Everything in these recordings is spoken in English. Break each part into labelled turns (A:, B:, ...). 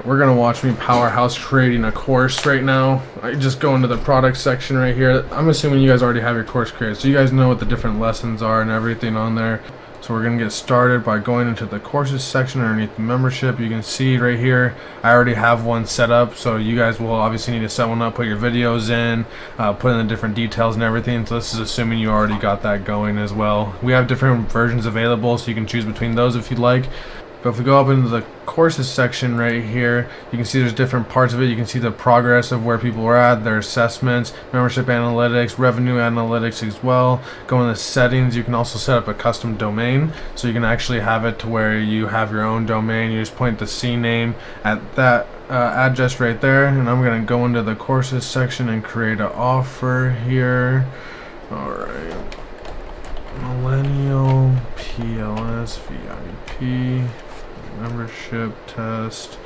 A: We're gonna watch me powerhouse creating a course right now. I just go into the product section right here. I'm assuming you guys already have your course created, so you guys know what the different lessons are and everything on there. So we're gonna get started by going into the courses section underneath the membership. You can see right here, I already have one set up, so you guys will obviously need to set one up, put your videos in, put in the different details and everything. So this is assuming you already got that going as well. We have different versions available, so you can choose between those if you'd like. But if we go up into the courses section right here, you can see there's different parts of it. You can see the progress of where people are at, their assessments, membership analytics, revenue analytics as well. Go into settings. You can also set up a custom domain, so you can actually have it to where you have your own domain. You just point the CNAME at that address right there, and I'm going to go into the courses section and create an offer here. Alright, Millennial PLS VIP membership test.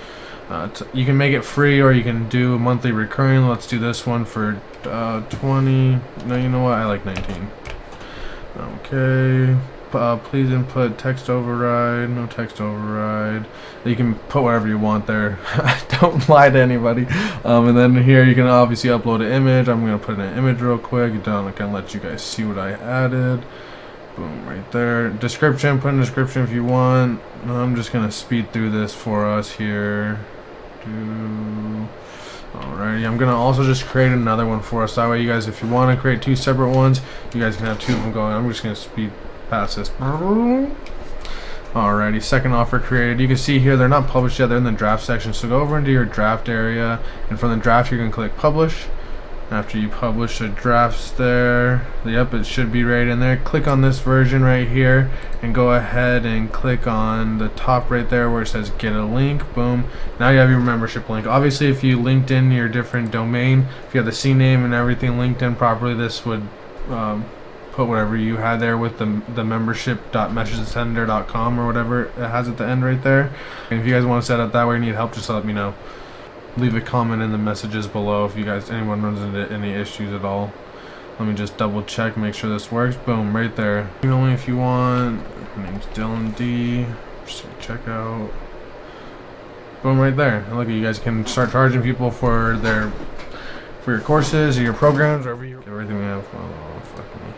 A: You can make it free or you can do monthly recurring. Let's do this one for 20. No, you know what, I like 19. Okay. Please input text override. No text override. You can put whatever you want there. Don't lie to anybody. And then here you can obviously upload an image. I'm gonna put in an image real quick. I'm gonna let you guys see what I added. Boom, right there. Description, put in a description if you want. I'm just gonna speed through this for us here. Alrighty, I'm gonna also just create another one for us. That way you guys, if you want to create two separate ones, you guys can have two of them going. I'm just gonna speed past this. Alrighty, second offer created. You can see here they're not published yet, they're in the draft section. So go over into your draft area, and from the draft you can click publish. After you publish the drafts there, yep, it should be right in there. Click on this version right here and go ahead and click on the top right there where it says get a link. Boom, now you have your membership link. Obviously if you linked in your different domain, if you have the CNAME and everything linked in properly, this would put whatever you had there with the membership.messagesender.com or whatever it has at the end right there. And if you guys want to set up that way or need help, just let me know. Leave a comment in the messages below if you guys, anyone runs into any issues at all. Let me just double check, make sure this works. Boom, right there. Only if you want. My name's Dylan D. Just check out. Boom, right there. And look, you guys can start charging people for your courses or your programs, or everything we have. Oh, fuck me.